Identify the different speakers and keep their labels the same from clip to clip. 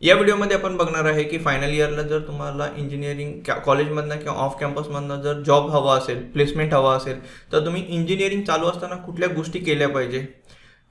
Speaker 1: या व्हिडिओमध्ये आपण बघणार आहे की फायनल इयरला जर तुम्हाला इंजिनिअरिंग कॉलेजमधनं किंवा ऑफ कॅम्पसमधनं जर जॉब हवा असेल, प्लेसमेंट हवा असेल, तर तुम्ही इंजिनिअरिंग चालू असताना कुठल्या गोष्टी केल्या पाहिजे,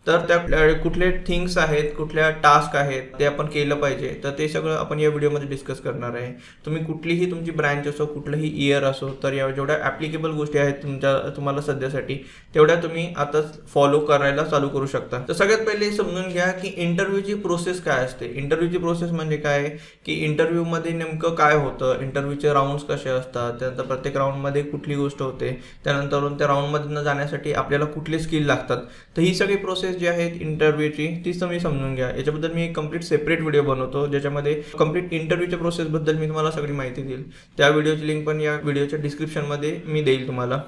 Speaker 1: तर त्या कुठले थिंग्स आहेत, कुठल्या टास्क आहेत ते आपण केलं पाहिजे. तर ते सगळं आपण या व्हिडिओमध्ये डिस्कस करणार आहे. तुम्ही कुठलीही तुमची ब्रँच असो, कुठलंही इयर असो, तर या जेवढ्या ॲप्लिकेबल गोष्टी आहेत तुम्हाला सध्यासाठी, तेवढ्या तुम्ही आता फॉलो करायला चालू करू शकता. तर सगळ्यात पहिले समजून घ्या की इंटरव्ह्यूची प्रोसेस काय असते. इंटरव्ह्यूची प्रोसेस म्हणजे काय की इंटरव्ह्यूमध्ये नेमकं काय होतं, इंटरव्ह्यूचे राऊंड्स कसे असतात, त्यानंतर प्रत्येक राऊंडमध्ये कुठली गोष्ट होते, त्यानंतर त्या राऊंडमधनं जाण्यासाठी आपल्याला कुठले स्किल लागतात. तर ही सगळी प्रोसेस जी आहेत इंटरव्ह्यूची तीच तुम्ही समजून घ्या. याच्याबद्दल मी एक कंप्लीट सेपरेट व्हिडिओ बनवतो ज्याच्यामध्ये कंप्लीट इंटरव्ह्यूच्या प्रोसेसबद्दल मी तुम्हाला सगळी माहिती देईल. त्या व्हिडिओची लिंक पण या व्हिडिओच्या डिस्क्रिप्शनमध्ये मी देईल तुम्हाला.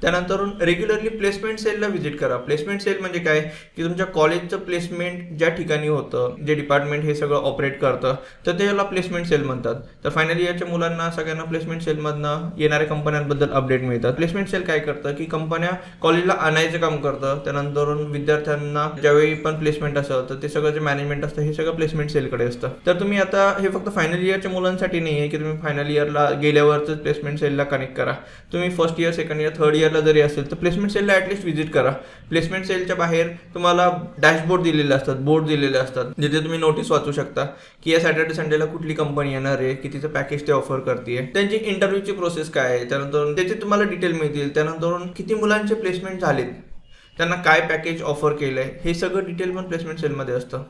Speaker 1: त्यानंतर रेग्युलरली प्लेसमेंट सेलला व्हिजिट करा. प्लेसमेंट सेल म्हणजे काय की तुमच्या कॉलेजचं प्लेसमेंट ज्या ठिकाणी होतं, जे डिपार्टमेंट हे सगळं ऑपरेट करतं, तर त्याला प्लेसमेंट सेल म्हणतात. तर फायनल इयरच्या मुलांना सगळ्यांना प्लेसमेंट सेलमधनं येणाऱ्या कंपन्यांबद्दल अपडेट मिळतात. प्लेसमेंट सेल काय करतं की कंपन्या कॉलेजला आणायचं काम करतं. त्यानंतर विद्यार्थ्यांना ज्यावेळी पण प्लेसमेंट असेल तर ते सगळं जे मॅनेजमेंट असतं हे सगळं प्लेसमेंट सेलकडे असतं. तर तुम्ही आता हे फक्त फायनल इयरच्या मुलांसाठी नाही आहे की तुम्ही फायनल इयरला गेल्यावरच प्लेसमेंट सेलला कनेक्ट करा. तुम्ही first year, second year, third इयरला जरी असेल तर प्लेसमेंट सेलला ॲटलिस्ट व्हिजिट करा. प्लेसमेंट सेलच्या बाहेर तुम्हाला डॅशबोर्ड दिलेले असतात, बोर्ड दिलेले असतात, जिथे तुम्ही नोटीस वाचू शकता की या सॅटर्डे संडेला कुठली कंपनी येणार आहे, कितीचं पॅकेज ते ऑफर करते, त्यांची इंटरव्ह्यूची प्रोसेस काय आहे, त्यानंतर त्याचे तुम्हाला डिटेल मिळतील. त्यानंतर किती मुलांचे प्लेसमेंट झालेत, त्यांना काय पॅकेज ऑफर केलं आहे, हे सगळं डिटेल पण प्लेसमेंट सेलमध्ये असतं.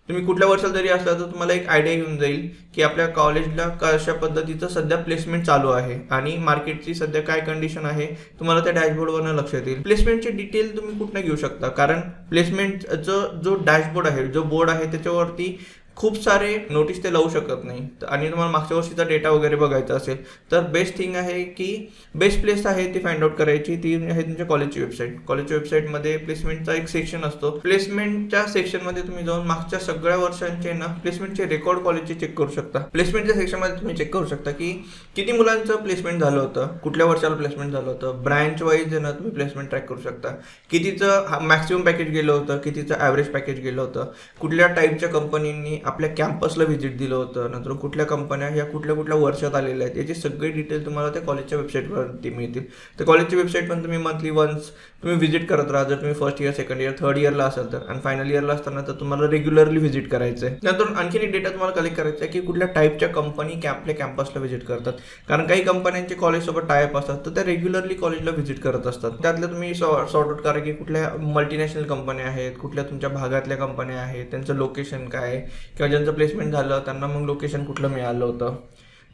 Speaker 1: तुम्ही कुठल्या वर्षाला जरी असला तर तुम्हाला एक आयडिया येऊन जाईल की आपल्या कॉलेजला कशा पद्धतीचं सध्या प्लेसमेंट चालू आहे आणि मार्केटची सध्या काय कंडिशन आहे, तुम्हाला त्या डॅशबोर्डवरनं लक्षात येईल. प्लेसमेंटची डिटेल तुम्ही कुठनं घेऊ शकता, कारण प्लेसमेंटचं जो डॅशबोर्ड आहे, जो बोर्ड आहे, त्याच्यावरती खूप सारे नोटीस ते लावू शकत नाही. आणि तुम्हाला मागच्या वर्षीचा डेटा वगैरे बघायचा असेल तर बेस्ट थिंग आहे की बेस्ट प्लेस आहे ती फाइंड आउट करायची, ती आहे तुमच्या कॉलेजची वेबसाईट. कॉलेजच्या वेबसाईटमध्ये प्लेसमेंटचा एक सेक्शन असतो. प्लेसमेंटच्या सेक्शनमध्ये तुम्ही जाऊन मागच्या सगळ्या वर्षांचे प्लेसमेंटचे रेकॉर्ड कॉलेजचे चेक करू शकता. प्लेसमेंटच्या सेक्शनमध्ये तुम्ही चेक करू शकता की किती मुलांचं प्लेसमेंट झालं होतं, कुठल्या वर्षाला प्लेसमेंट झालं होतं, ब्रँच वाईज तुम्ही प्लेसमेंट ट्रॅक करू शकता. कितीचं मॅक्सिमम पॅकेज गेलं होतं, कितीचं ॲव्हरेज पॅकेज गेलं होतं, कुठल्या टाईपच्या कंपनींनी आपल्या कॅम्पसला व्हिजिट दिलं होतं, नंतर कुठल्या कंपन्या ह्या कुठल्या कुठल्या वर्षात आलेल्या आहेत, याची सगळी डिटेल तुम्हाला त्या कॉलेजच्या वेबसाईटवरती मिळतील. तर कॉलेजची वेबसाईट पण तुम्ही मंथली वन्स तुम्ही व्हिजिट करत राहा. जर तुम्ही first year, second year, third इयरला असाल तर. आणि फायनल इयरला असताना तर तुम्हाला रेग्युलरली व्हिजिट करायचं आहे. नंतर आणखीन एक डेटा तुम्हाला कलेक्ट करायचा आहे की कुठल्या टाईपच्या कंपनी आपल्या कॅम्पसला व्हिजिट करतात. कारण काही कंपन्यांचे कॉलेजसोबत टायअप असतात तर त्या रेग्युलरली कॉलेजला व्हिजिट करत असतात. त्यातल्या तुम्ही सॉर्ट आउट करा की कुठल्या मल्टीनॅशनल कंपन्या आहेत, कुठल्या तुमच्या भागातल्या कंपन्या आहेत, त्यांचं लोकेशन काय, किंवा ज्यांचं प्लेसमेंट झालं त्यांना मग लोकेशन कुठलं मिळालं होतं.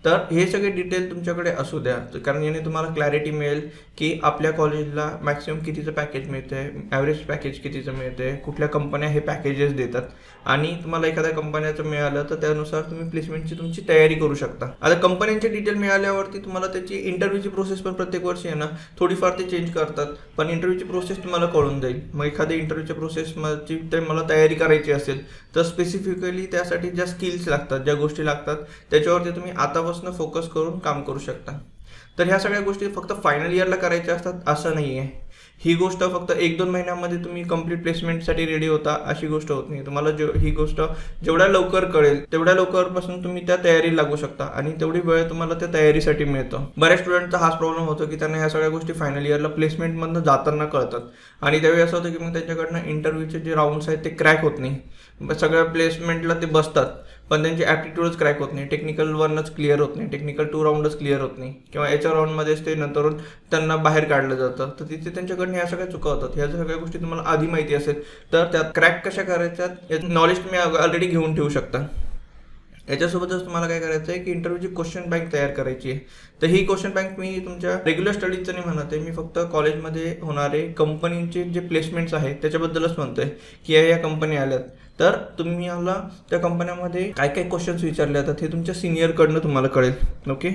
Speaker 1: तर हे सगळे डिटेल तुमच्याकडे असू द्या, कारण याने तुम्हाला क्लॅरिटी मिळेल की आपल्या कॉलेजला मॅक्सिमम कितीचं पॅकेज मिळतं आहे, ॲव्हरेज पॅकेज कितीचं मिळतं आहे, कुठल्या कंपन्या हे पॅकेजेस देतात. आणि तुम्हाला एखाद्या कंपन्याचं मिळालं तर त्यानुसार तुम्ही प्लेसमेंटची तुमची तयारी करू शकता. आता कंपन्यांचे डिटेल मिळाल्यावरती तुम्हाला त्याची इंटरव्ह्यूची प्रोसेस पण प्रत्येक वर्षी आहे थोडीफार ते चेंज करतात, पण इंटरव्ह्यूची प्रोसेस तुम्हाला कळून जाईल. मग एखाद्या इंटरव्ह्यूच्या प्रोसेसची ते मला तयारी करायची असेल तर स्पेसिफिकली त्यासाठी ज्या स्किल्स लागतात, ज्या गोष्टी लागतात, त्याच्यावरती तुम्ही आतापासून फोकस करून काम करू शकता. तर ह्या सगळ्या गोष्टी फक्त फायनल इयरला करायच्या असतात असं नाही आहे. ही गोष्ट फक्त 1-2 महिन्यामध्ये तुम्ही कंप्लीट प्लेसमेंटसाठी रेडी होता अशी गोष्ट होत नाही. तुम्हाला ही गोष्ट जेवढ्या लवकर कळेल तेवढ्या लवकरपासून तुम्ही त्या तयारी लागू शकता आणि तेवढी वेळ तुम्हाला त्या तयारीसाठी मिळतो. बऱ्याच स्टुडंटचा हाच प्रॉब्लेम होतो की त्यांना ह्या सगळ्या गोष्टी फायनल इयरला प्लेसमेंटमधनं जाताना कळतात आणि त्यावेळी असं होतं की मग त्यांच्याकडनं इंटरव्ह्यूचे जे राऊंड्स आहेत ते क्रॅक होत नाही. सगळ्या प्लेसमेंटला ते बसतात पण त्यांची ॲप्टिट्यूडच क्रॅक होत नाही, टेक्निकल 1च क्लिअर होत नाही, टेक्निकल 2 राऊंडच क्लिअर होत नाही, किंवा याच्या राऊंडमध्येच ते नंतर त्यांना बाहेर काढलं जातं. तर तिथे त्यांच्याकडनं ह्या सगळ्या चुका होतात. ह्या सगळ्या गोष्टी तुम्हाला आधी माहिती असेल तर त्यात क्रॅक कशा करायच्या याचं नॉलेज तुम्ही ऑलरेडी घेऊन ठेवू शकता. याच्यासोबतच तुम्हाला काय करायचं आहे की इंटरव्ह्यूची क्वेश्चन बँक तयार करायची आहे. तर ही क्वेश्चन बँक मी तुमच्या रेग्युलर स्टडीजचं नाही म्हणत आहे, मी फक्त कॉलेजमध्ये होणारे कंपनींचे जे प्लेसमेंट्स आहेत त्याच्याबद्दलच म्हणतो आहे की या कंपनी आल्यात तर तुम्ही याला त्या कंपन्यामध्ये काय काय क्वेश्चन्स विचारले जातात हे तुमच्या सिनियरकडनं तुम्हाला कळेल. ओके,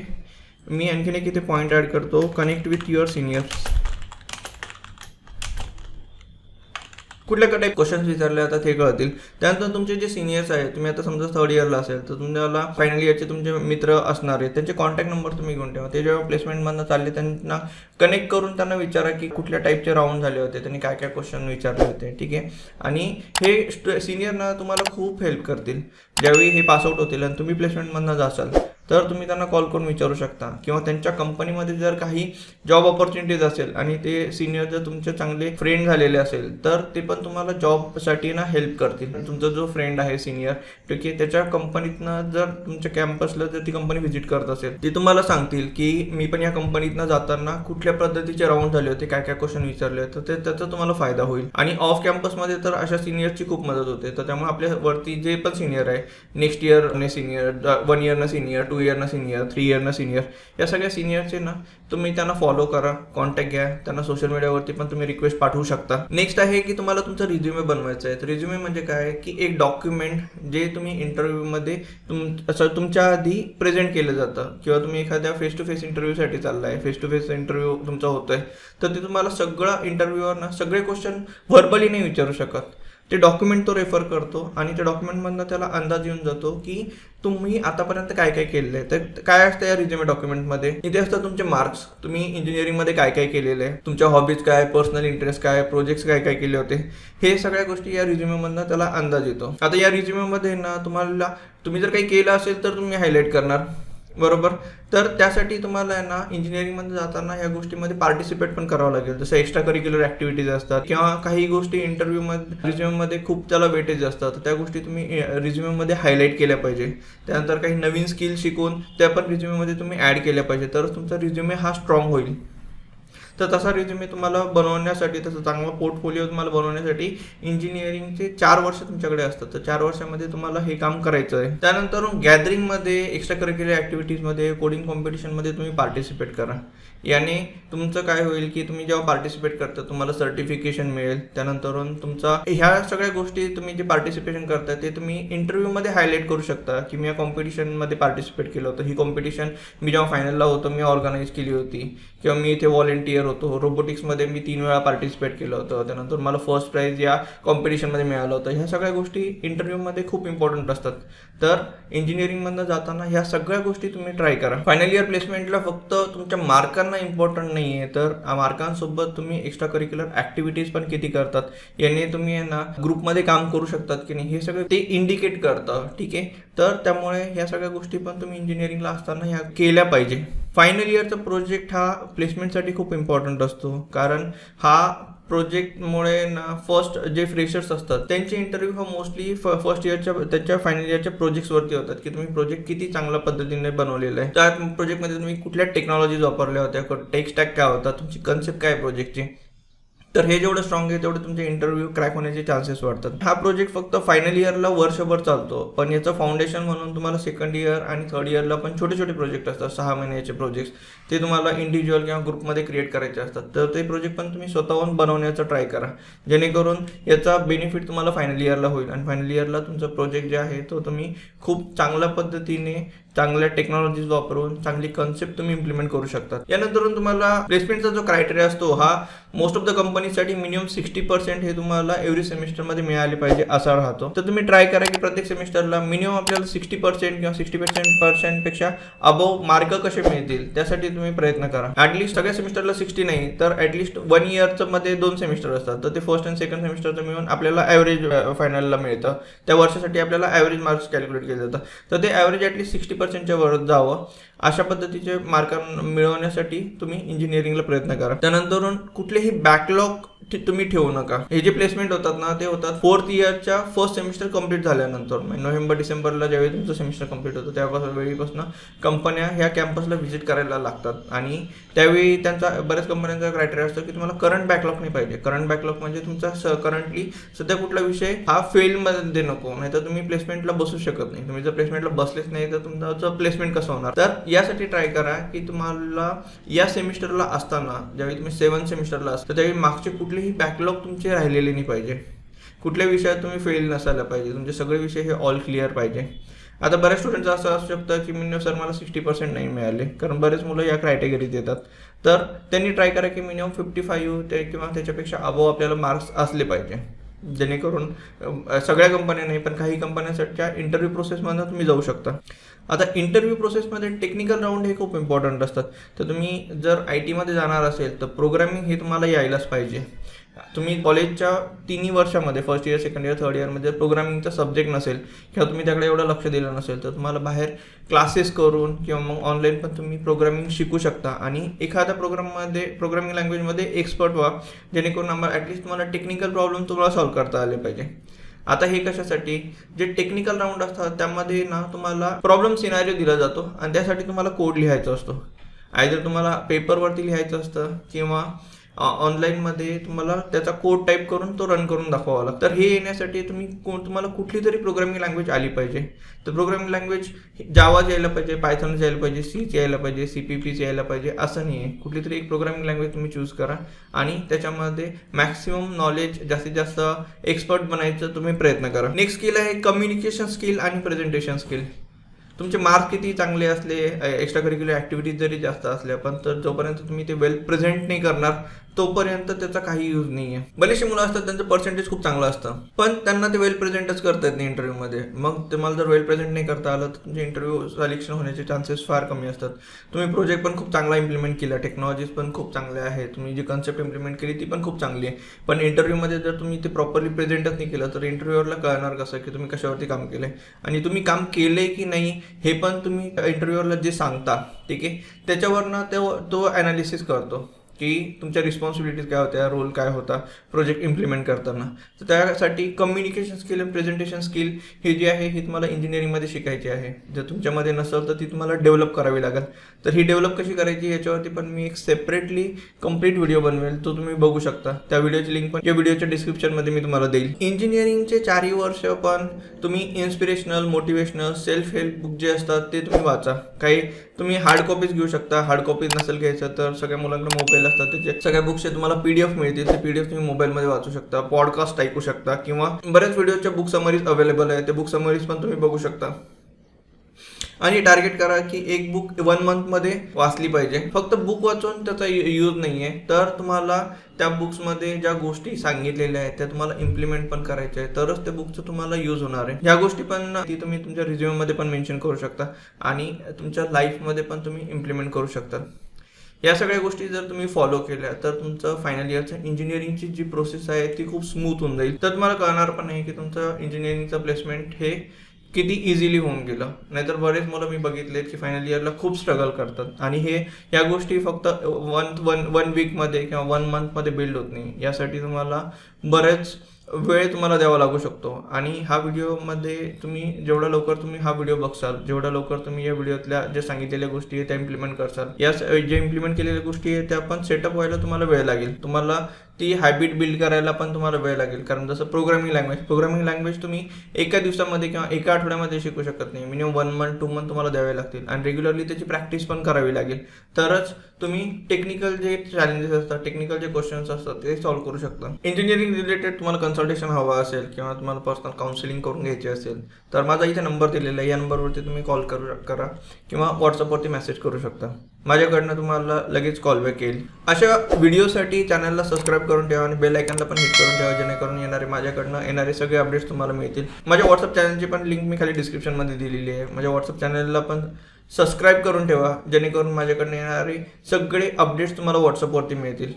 Speaker 1: मी आणखीन एक इथे पॉईंट ॲड करतो, कनेक्ट विथ युअर सिनियर्स. कुठल्या टाईप क्वेश्चन्स विचारले जातात हे कळतील. त्यानंतर तुमचे जे सिनियर्स आहेत, तुम्ही आता समजा थर्ड इयरला असेल तर तुम्हाला फायनल इयरचे तुमचे मित्र असणार आहेत, त्यांचे कॉन्टॅक्ट नंबर तुम्ही घेऊन ठेवा. ते जेव्हा प्लेसमेंटमधनं चालले त्यांना कनेक्ट करून त्यांना विचारा की कुठल्या टाईपचे राऊंड झाले होते, त्यांनी काय काय क्वेश्चन विचारले होते. ठीक आहे. आणि हे सिनियरना तुम्हाला खूप हेल्प करतील ज्यावेळी हे पासआउट होतील आणि तुम्ही प्लेसमेंटमधनं जासाल तर तुम्ही त्यांना कॉल करून विचारू शकता. किंवा त्यांच्या कंपनीमध्ये जर काही जॉब ऑपॉर्च्युनिटीज असेल आणि ते सिनियर जर तुमचे चांगले फ्रेंड झालेले असेल तर ते पण तुम्हाला जॉबसाठी ना हेल्प करतील. तुमचा जो फ्रेंड आहे सिनियर, ठीक आहे, त्याच्या कंपनीतनं जर तुमच्या कॅम्पसला जर ती कंपनी व्हिजिट करत असेल ते तुम्हाला सांगतील की मी पण या कंपनीतनं जाताना कुठल्या पद्धतीचे राऊंड झाले होते, काय काय क्वेश्चन विचारले होते, तर त्याचा तुम्हाला फायदा होईल. आणि ऑफ कॅम्पसमध्ये तर अशा सिनियरची खूप मदत होते. तर त्यामुळे आपल्या वरती जे पण सिनियर आहे, नेक्स्ट इयरने सिनियर, 1 इयरनं सिनियर, 2 इयरनं सिनियर, 3 इयरनं सिनियर, या सगळ्या सिनियरचे ना तुम्ही त्यांना फॉलो करा, कॉन्टॅक्ट घ्या, त्यांना सोशल मीडियावरती पण तुम्ही रिक्वेस्ट पाठवू शकता. नेक्स्ट आहे की तुम्हाला तुमचा रिझ्युमे बनवायचा आहे. तर रिझ्युमे म्हणजे काय की एक डॉक्युमेंट जे तुम्ही इंटरव्ह्यूमध्ये तुमच्या आधी प्रेझेंट केलं जातं. किंवा तुम्ही एखाद्या फेस टू फेस इंटरव्ह्यूसाठी चाललाय, फेस टू फेस इंटरव्ह्यू तुमचा होतोय, तर ते तुम्हाला सगळं इंटरव्ह्यूवर ना सगळे क्वेश्चन व्हर्बली नाही विचारू शकत. ते डॉक्युमेंट तो रेफर करतो आणि त्या डॉक्युमेंटमधनं त्याला अंदाज येऊन जातो की तुम्ही आतापर्यंत काय काय केलेलं आहे. तर काय असतं या रिझ्युमे डॉक्युमेंटमध्ये, इथे असतं तुमचे मार्क्स, तुम्ही इंजिनिअरिंगमध्ये काय काय केलेलं आहे, तुमच्या हॉबीज काय, पर्सनल इंटरेस्ट काय, प्रोजेक्ट्स काय काय केले होते, हे सगळ्या गोष्टी या रिझ्युमेमधनं त्याला अंदाज येतो. आता या रिझ्युमेमध्ये ना तुम्ही जर काही केलं असेल तर तुम्ही हायलाईट करणार, बरोबर. तर त्यासाठी तुम्हाला आहे ना इंजिनिअरिंगमध्ये जाताना ह्या गोष्टीमध्ये पार्टिसिपेट पण करावं लागेल. जसं एक्स्ट्रा करिक्युलर ॲक्टिव्हिटीज असतात किंवा काही गोष्टी इंटरव्ह्यूमध्ये रिझ्युममध्ये खूप त्याला वेटेज असतात, तर त्या गोष्टी तुम्ही रिझ्युममध्ये हायलाईट केल्या पाहिजे. त्यानंतर काही नवीन स्किल शिकून त्या पण रिझ्युममध्ये तुम्ही ॲड केल्या पाहिजे, तर तुमचा रिझ्युमे हा स्ट्रॉंग होईल. तर तसा रिझ्युमे तुम्हाला बनवण्यासाठी, तसं चांगला पोर्टफोलिओ तुम्हाला बनवण्यासाठी इंजिनिअरिंगचे 4 वर्ष तुमच्याकडे असतात. तर 4 वर्षामध्ये तुम्हाला हे काम करायचं आहे. त्यानंतर गॅदरिंगमध्ये, एक्स्ट्रा करिक्युलर ॲक्टिव्हिटीजमध्ये, कोडिंग कॉम्पिटिशनमध्ये तुम्ही पार्टिसिपेट करा. याने तुमचं काय होईल की तुम्ही जेव्हा पार्टिसिपेट करता तुम्हाला सर्टिफिकेशन मिळेल. त्यानंतर तुमचा ह्या सगळ्या गोष्टी तुम्ही जे पार्टिसिपेशन करता ते तुम्ही इंटरव्ह्यूमध्ये हायलाईट करू शकता की मी या कॉम्पिटिशनमध्ये पार्टिसिपेट केलं होतं. ही कॉम्पिटिशन मी जेव्हा फायनलला होतो मी ऑर्गनाईज केली होती, किंवा मी इथे व्हॉलेंटियर होतो. रोबोटिक्समध्ये मी 3 वेळा पार्टिसिपेट केलं होतं. त्यानंतर मला फर्स्ट प्राईज या कॉम्पिटिशनमध्ये मिळालं होतं. ह्या सगळ्या गोष्टी इंटरव्ह्यूमध्ये खूप इम्पॉर्टंट असतात. तर इंजिनिअरिंगमधनं जाताना ह्या सगळ्या गोष्टी तुम्ही ट्राय करा. फायनल इयर प्लेसमेंटला फक्त तुमच्या मार्कांना इम्पॉर्टंट नाही आहे, तर मार्कांसोबत तुम्ही एक्स्ट्रा करिक्युलर ॲक्टिव्हिटीज पण किती करतात, याने तुम्ही ना ग्रुपमध्ये काम करू शकतात की नाही, हे सगळं ते इंडिकेट करतं. ठीक आहे. तर त्यामुळे ह्या सगळ्या गोष्टी पण तुम्ही इंजिनिअरिंगला असताना ह्या केल्या पाहिजे. फायनल इयरचा प्रोजेक्ट हा प्लेसमेंटसाठी खूप इम्पॉर्टंट असतो, कारण हा प्रोजेक्टमुळे ना फर्स्ट जे फ्रेशर्स असतात त्यांचे इंटरव्ह्यू हा मोस्टली फर्स्ट इयरच्या त्याच्या फायनल इयरच्या प्रोजेक्ट्सवरती होतात की तुम्ही प्रोजेक्ट किती चांगल्या पद्धतीने बनवलेला आहे, त्या प्रोजेक्टमध्ये तुम्ही कुठल्या टेक्नॉलॉजीज वापरल्या होत्या, टेक स्टॅक काय होता, तुमची कन्सेप्ट काय प्रोजेक्टची. तर हे जेवढं स्ट्रॉंग आहे तेवढे तुमचे इंटरव्ह्यू क्रॅक होण्याचे चान्सेस वाढतात. हा प्रोजेक्ट फक्त फायनल इयरला वर्षभर चालतो, पण याचं फाउंडेशन म्हणून तुम्हाला सेकंड इयर आणि थर्ड इयरला पण छोटे छोटे प्रोजेक्ट असतात, 6 महिन्याचे प्रोजेक्ट्स, ते तुम्हाला इंडिव्हिज्युअल किंवा ग्रुपमध्ये क्रिएट करायचे असतात. तर ते प्रोजेक्ट पण तुम्ही स्वतःहून बनवण्याचा ट्राय करा, जेणेकरून याचा बेनिफिट तुम्हाला फायनल इयरला होईल. आणि फायनल इयरला तुमचा प्रोजेक्ट जे आहे तो तुम्ही खूप चांगल्या पद्धतीने चांगल्या टेक्नॉलॉजीज वापरून चांगली कन्सेप्ट तुम्ही इम्प्लिमेंट करू शकता. यानंतर तुम्हाला प्लेसमेंटचा जो क्रायटेरिया असतो हा मोस्ट ऑफ द कंपनीसाठी मिनिमम 60% हे तुम्हाला एव्हरी सेमिस्टरमध्ये मिळाले पाहिजे असा राहतो. तर तुम्ही ट्राय करा की प्रत्येक सेमिस्टरला मिनिमम आपल्याला 60% किंवा 60% पेक्षा अबव मार्क कसे मिळतील त्यासाठी तुम्ही प्रयत्न करा. ॲटलिस्ट सगळ्या सेमिस्टरला 60 नाही तर ॲटलिस्ट 1 इयरचं मध्ये 2 सेमिस्टर असतात, तर ते फर्स्ट आणि सेकंड सेमिस्टरचं मिळून आपल्याला ॲव्हरेज फायनलला मिळतं. त्या वर्षासाठी आपल्याला ॲव्हरेज मार्क्स कॅल्क्युलेट केले जातात. तर ते ॲव्हरेज ॲटलिस्ट 60%च्या वर जावं अशा पद्धतीचे मार्क मिळवण्यासाठी तुम्ही इंजिनिअरिंगला प्रयत्न करा. त्यानंतर कुठलेही बॅकलॉग तुम्ही ठेवू नका. हे जे प्लेसमेंट होतात ना ते होतात 4th इयरच्या फर्स्ट सेमिस्टर कंप्लीट झाल्यानंतर. नोव्हेंबर डिसेंबरला ज्यावेळी तुमचं सेमिस्टर कंप्लीट होतं त्यापासून वेळीपासून कंपन्या ह्या कॅम्पसला व्हिजिट करायला लागतात आणि त्यावेळी त्यांचा बऱ्याच कंपन्यांचा क्रायटेरिया असतो की तुम्हाला करंट बॅकलॉग नाही पाहिजे. करंट बॅकलॉग म्हणजे तुमचा करंटली सध्या कुठला विषय हा फेलमध्ये नको, नाही तर तुम्ही प्लेसमेंटला बसू शकत नाही. तुम्ही जर प्लेसमेंटला बसलेच नाही तर तुमचं प्लेसमेंट कसं होणार. तर यासाठी ट्राय करा की तुम्हाला या सेमिस्टरला असताना ज्यावेळी तुम्ही 7th सेमिस्टरला असता त्यावेळी मागचे कुठलेही बॅकलॉग तुमचे राहिलेले नाही पाहिजे. कुठल्या विषयात तुम्ही फेल नसायला पाहिजे. तुमचे सगळे विषय हे ऑल क्लिअर पाहिजे. आता बऱ्याच स्टुडंटचं असं असू शकतं की मिनिमम सर मला 60% नाही मिळाले, कारण बरेच मुलं या क्रायटेगरीत येतात. तर त्यांनी ट्राय करा की मिनिमम 55 किंवा त्याच्यापेक्षा अबव आपल्याला मार्क्स असले पाहिजे. जेणेकरून सगळ्या कंपन्या नाही पण काही कंपन्यांसाठीच्या इंटरव्ह्यू प्रोसेसमधून तुम्ही जाऊ शकता. आता इंटरव्ह्यू प्रोसेसमध्ये टेक्निकल राऊंड हे खूप इम्पॉर्टंट असतात. तर तुम्ही जर IT मध्ये जाणार असेल तर प्रोग्रामिंग हे तुम्हाला यायलाच पाहिजे. तुम्ही कॉलेजच्या 3 वर्षामध्ये first year, second year, third इयरमध्ये प्रोग्रामिंगचा सब्जेक्ट नसेल किंवा तुम्ही त्याकडे एवढं लक्ष दिलं नसेल तर तुम्हाला बाहेर क्लासेस करून किंवा मग ऑनलाईन पण तुम्ही प्रोग्रामिंग शिकू शकता आणि एखाद्या प्रोग्रामिंग लँग्वेजमध्ये एक्सपर्ट व्हा, जेणेकरून आम्हाला ॲटलिस्ट तुम्हाला टेक्निकल प्रॉब्लेम तुम्हाला सॉल्व्ह करता आले पाहिजे. आता हे कशासाठी, जे टेक्निकल राऊंड असतात त्यामध्ये ना तुम्हाला प्रॉब्लेम सिनारिओ दिला जातो आणि त्यासाठी तुम्हाला कोड लिहायचा असतो. आयदर तुम्हाला पेपरवरती लिहायचं असतं किंवा ऑनलाईनमध्ये तुम्हाला त्याचा कोड टाईप करून तो रन करून दाखवावा लागतो. तर हे येण्यासाठी तुम्हाला कुठली तरी प्रोग्रामिंग लँग्वेज आली पाहिजे. तर प्रोग्रामिंग लँग्वेज जावाच यायला पाहिजे, पायथॉनच यायला पाहिजे, सीच यायला पाहिजे, CPPच यायला पाहिजे असं नाही आहे. कुठली तरी एक प्रोग्रामिंग लँग्वेज तुम्ही चूज करा आणि त्याच्यामध्ये मॅक्सिमम नॉलेज, जास्तीत जास्त एक्सपर्ट बनायचं तुम्ही प्रयत्न करा. नेक्स्ट स्किल आहे कम्युनिकेशन स्किल आणि प्रेझेंटेशन स्किल. तुमचे मार्क्स किती चांगले असले, एक्स्ट्रा करिक्युलर ॲक्टिव्हिटीज जरी जास्त असल्या, पण तर जोपर्यंत तुम्ही ते वेल प्रेझेंट नाही करणार तोपर्यंत त्याचा काही यूज नाही आहे. बरेचसे मुलं असतात त्यांचं पर्सेंटेज खूप चांगलं असतं पण त्यांना ते वेल प्रेझेंटच करता येत नाही इंटरव्ह्यूमध्ये. मग तुम्हाला जर वेल प्रेझेंट नाही करता आलं तर तुमचे इंटरव्ह्यू सिलेक्शन होण्याचे चान्सेस फार कमी असतात. तुम्ही प्रोजेक्ट पण खूप चांगला इम्प्लिमेंट केला, टेक्नॉलॉजीज पण खूप चांगल्या आहेत, तुम्ही जी कन्सेप्ट इम्प्लिमेंट केली ती पण खूप चांगली आहे, पण इंटरव्ह्यूमध्ये जर तुम्ही ते प्रॉपरली प्रेझेंटच नाही केलं तर इंटरव्ह्यूअरला कळणार कसं की तुम्ही कशावरती काम केलं आहे आणि तुम्ही काम केलं की नाही हे पण तुम्ही इंटरव्ह्यूअरला जे सांगता, ठीक आहे, त्याच्यावरनं तो ॲनालिसिस करतो की तुमच्या रिस्पॉन्सिबिलिटीज काय होत्या, रोल काय होता प्रोजेक्ट इम्प्लिमेंट करताना. तर त्यासाठी कम्युनिकेशन स्किल आणि प्रेझेंटेशन स्किल ही जी आहे ही तुम्हाला इंजिनिअरिंगमध्ये शिकायची आहे. जर तुमच्यामध्ये नसेल तर ती तुम्हाला डेव्हलप करावी लागेल. तर ही डेव्हलप कशी करायची याच्यावरती पण मी एक सेपरेटली कंप्लीट व्हिडिओ बनवेल, तो तुम्ही बघू शकता. त्या व्हिडिओची लिंक पण या व्हिडिओच्या डिस्क्रिप्शनमध्ये मी तुम्हाला देईल. इंजिनिअरिंगचे 4 वर्ष पण तुम्ही inspirational, motivational, self help book जे असतात ते तुम्ही वाचा. काही तुम्ही हार्ड कॉपीज घेऊ शकता, हार्ड कॉपीज नसेल घ्यायचं तर सगळ्या मुलांकडे मोबाईल असतात, त्याचे सगळ्या बुक्सचे तुम्हाला PDF मिळतील. ते PDF तुम्ही मोबाईलमध्ये वाचू शकता, पॉडकास्ट ऐकू शकता किंवा बऱ्याच व्हिडिओच्या बुक समरीज अवेलेबल आहे, ते बुक समरीज पण तुम्ही बघू शकता. आणि टार्गेट करा की एक बुक 1 मंथमध्ये वाचली पाहिजे. फक्त बुक वाचून त्याचा यूज नाही आहे, तर तुम्हाला त्या बुक्समध्ये ज्या गोष्टी सांगितलेल्या आहेत त्या तुम्हाला इम्प्लिमेंट पण करायच्या आहे, तरच त्या बुकचं तुम्हाला यूज होणार आहे. ह्या गोष्टी पण तुम्ही तुमच्या रिझ्यूममध्ये पण मेन्शन करू शकता आणि तुमच्या लाईफमध्ये पण तुम्ही इम्प्लिमेंट करू शकता. या सगळ्या गोष्टी जर तुम्ही फॉलो केल्या तर तुमचं फायनल इयरचं इंजिनिअरिंगची जी प्रोसेस आहे ती खूप स्मूथ होऊन जाईल. तर तुम्हाला कळणार पण नाही की तुमचं इंजिनिअरिंगचं प्लेसमेंट हे किती इझिली होऊन गेलं. नाहीतर बरेच मुलं मी बघितलेत की फायनल इयरला खूप स्ट्रगल करतात आणि या गोष्टी फक्त वन वीकमध्ये किंवा 1 मंथमध्ये बिल्ड होत नाही. यासाठी तुम्हाला बरेच वेळ तुम्हाला द्यावा लागू शकतो आणि हा व्हिडिओमध्ये तुम्ही जेवढा लवकर तुम्ही हा व्हिडिओ बघसाल, जेवढा लवकर तुम्ही या व्हिडिओतल्या ज्या सांगितलेल्या गोष्टी आहेत त्या इम्प्लिमेंट करसाल, या जे इम्प्लिमेंट केलेल्या गोष्टी आहेत त्या पण सेटअप व्हायला तुम्हाला वेळ लागेल. तुम्हाला ती हॅबिट बिल्ड करायला पण तुम्हाला वेळ लागेल. कारण जसं प्रोग्रामिंग लँग्वेज तुम्ही एका दिवसामध्ये किंवा एका आठवड्यामध्ये शिकू शकत नाही. मिनिमम 1 मंथ 2 मंथ तुम्हाला द्यावे लागतील आणि रेग्युलरली त्याची प्रॅक्टिस पण करावी लागेल. तरच तुम्ही टेक्निकल जे चॅलेंजेस असतात, टेक्निकल जे क्वेश्चन्स असतात ते सॉल्व्ह करू शकता. इंजिनिअरिंग रिलेटेड तुम्हाला कन्सल्टेशन हवा असेल किंवा तुम्हाला पर्सनल काउन्सिलिंग करून घ्यायची असेल तर माझा इथे नंबर दिलेला आहे, या नंबरवरती तुम्ही कॉल करा किंवा व्हॉट्सअपवरती मेसेज करू शकता. माझ्याकडनं तुम्हाला लगेच कॉल बॅक येईल. अशा व्हिडिओसाठी चॅनलला सबस्क्राईब करून ठेवा आणि बेल आयकॉनला पण हिट करून ठेवा, जेणेकरून माझ्याकडनं येणारे सगळे अपडेट्स तुम्हाला मिळतील. माझ्या व्हॉट्सअप चॅनलची पण लिंक मी खाली डिस्क्रिप्शनमध्ये दिलेली आहे. माझ्या व्हॉट्सअप चॅनलला पण सबस्क्राईब करून ठेवा, जेणेकरून माझ्याकडनं येणारे सगळे अपडेट्स तुम्हाला व्हॉट्सअपवरती मिळतील.